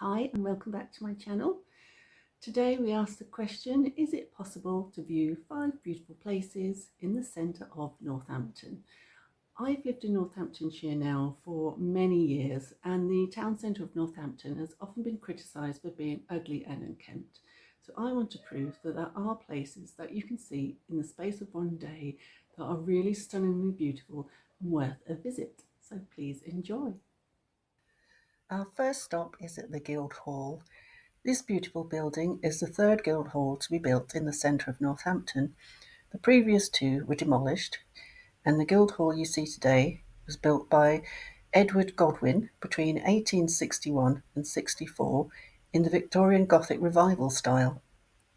Hi and welcome back to my channel. Today we ask the question, is it possible to view 5 beautiful places in the centre of Northampton? I've lived in Northamptonshire now for many years, and the town centre of Northampton has often been criticised for being ugly and unkempt. So I want to prove that there are places that you can see in the space of one day that are really stunningly beautiful and worth a visit. So please enjoy. Our first stop is at the Guildhall. This beautiful building is the third Guildhall to be built in the centre of Northampton. The previous two were demolished, and the Guildhall you see today was built by Edward Godwin between 1861 and 64 in the Victorian Gothic Revival style.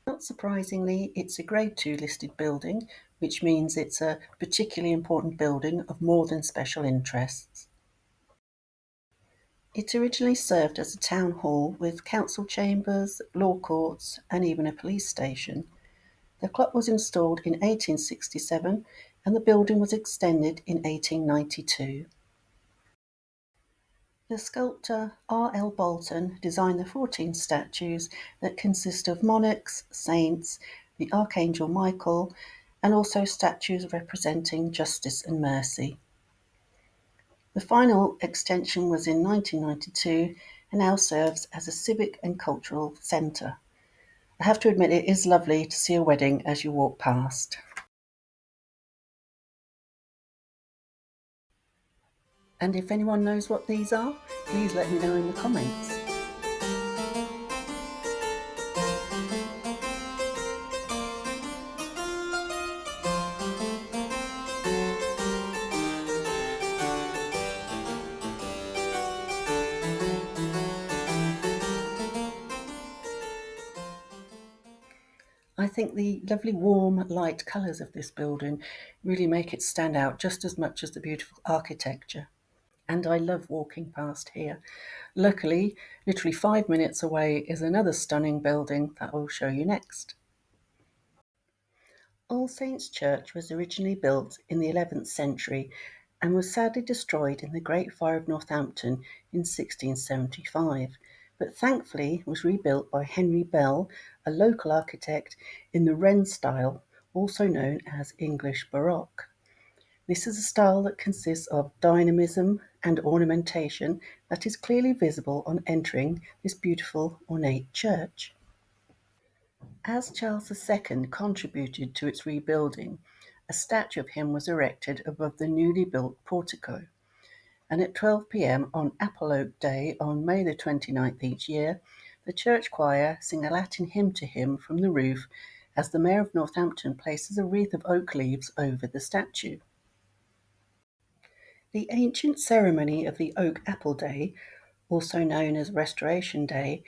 Not surprisingly, it's a Grade 2 listed building, which means it's a particularly important building of more than special interests. It originally served as a town hall with council chambers, law courts, and even a police station. The clock was installed in 1867 and the building was extended in 1892. The sculptor R. L. Bolton designed the 14 statues that consist of monarchs, saints, the Archangel Michael, and also statues representing justice and mercy. The final extension was in 1992 and now serves as a civic and cultural centre. I have to admit it is lovely to see a wedding as you walk past. And if anyone knows what these are, please let me know in the comments. I think the lovely warm light colours of this building really make it stand out just as much as the beautiful architecture. And I love walking past here. Luckily, literally 5 minutes away is another stunning building that I'll show you next. All Saints' Church was originally built in the 11th century and was sadly destroyed in the Great Fire of Northampton in 1675, but thankfully was rebuilt by Henry Bell, a local architect, in the Wren style, also known as English Baroque. This is a style that consists of dynamism and ornamentation that is clearly visible on entering this beautiful ornate church. As Charles II contributed to its rebuilding, a statue of him was erected above the newly built portico, and at 12 p.m. on Apple Day on May the 29th each year, the church choir sing a Latin hymn to him from the roof as the Mayor of Northampton places a wreath of oak leaves over the statue. The ancient ceremony of the Oak Apple Day, also known as Restoration Day,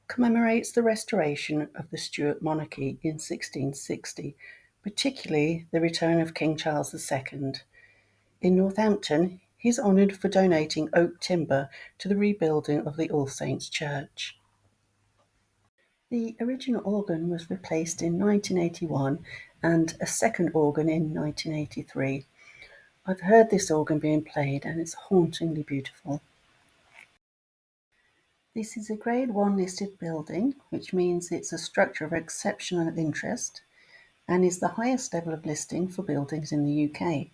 commemorates the restoration of the Stuart monarchy in 1660, particularly the return of King Charles II. In Northampton, he is honoured for donating oak timber to the rebuilding of the All Saints' Church. The original organ was replaced in 1981 and a second organ in 1983. I've heard this organ being played and it's hauntingly beautiful. This is a Grade 1 listed building, which means it's a structure of exceptional interest and is the highest level of listing for buildings in the UK.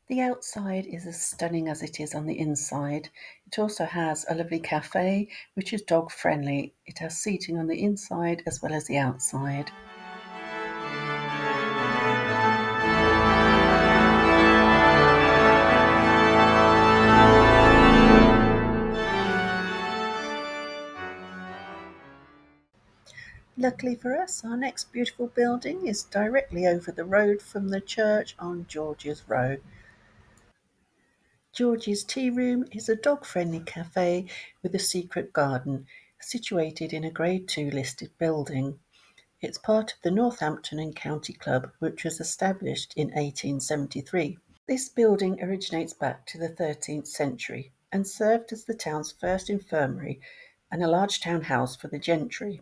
The outside is as stunning as it is on the inside. It also has a lovely cafe, which is dog friendly. It has seating on the inside as well as the outside. Luckily for us, our next beautiful building is directly over the road from the church on George's Row. George's Tea Room is a dog-friendly cafe with a secret garden, situated in a Grade 2 listed building. It's part of the Northampton and County Club, which was established in 1873. This building originates back to the 13th century and served as the town's first infirmary and a large town house for the gentry.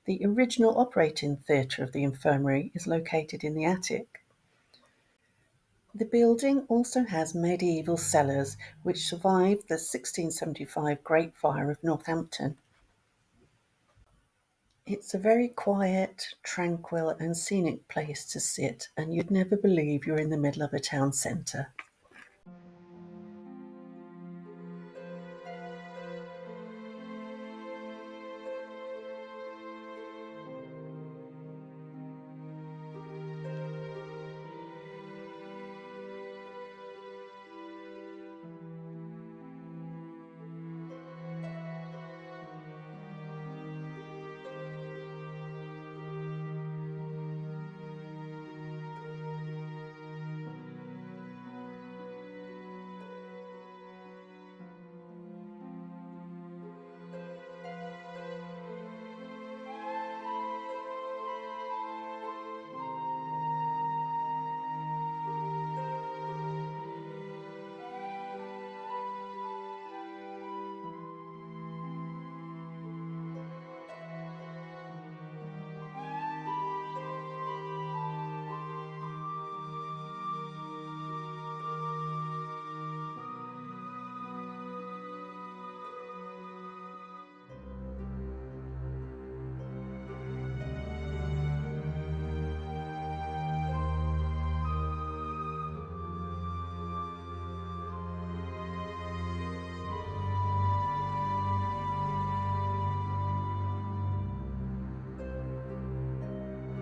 The original operating theatre of the infirmary is located in the attic. The building also has medieval cellars which survived the 1675 Great Fire of Northampton. It's a very quiet, tranquil and scenic place to sit, and you'd never believe you're in the middle of a town centre.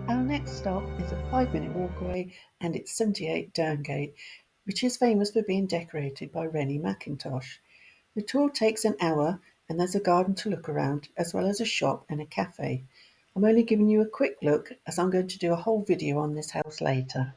Our next stop is a 5-minute walk away, and it's 78 Derngate, which is famous for being decorated by Rennie Mackintosh. The tour takes an hour and there's a garden to look around, as well as a shop and a cafe. I'm only giving you a quick look as I'm going to do a whole video on this house later.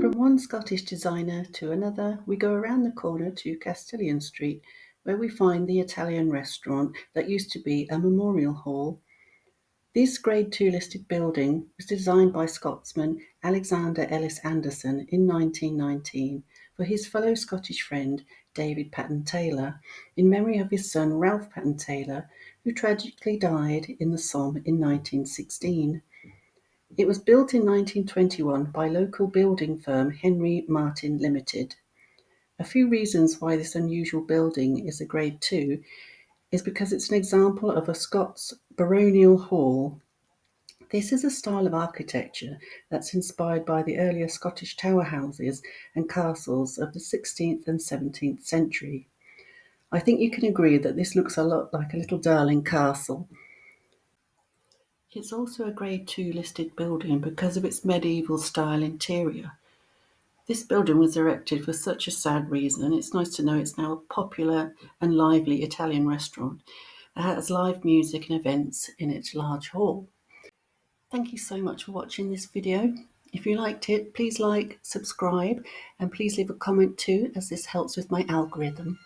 From one Scottish designer to another, we go around the corner to Castilian Street, where we find the Italian restaurant that used to be a memorial hall. This Grade 2 listed building was designed by Scotsman Alexander Ellis Anderson in 1919 for his fellow Scottish friend David Patten Taylor, in memory of his son Ralph Patten Taylor, who tragically died in the Somme in 1916. It was built in 1921 by local building firm Henry Martin Limited. A few reasons why this unusual building is a Grade 2 is because it's an example of a Scots baronial hall. This is a style of architecture that's inspired by the earlier Scottish tower houses and castles of the 16th and 17th century. I think you can agree that this looks a lot like a little darling castle. It's also a Grade 2 listed building because of its medieval style interior. This building was erected for such a sad reason. It's nice to know it's now a popular and lively Italian restaurant that has live music and events in its large hall. Thank you so much for watching this video. If you liked it, please like, subscribe, and please leave a comment too, as this helps with my algorithm.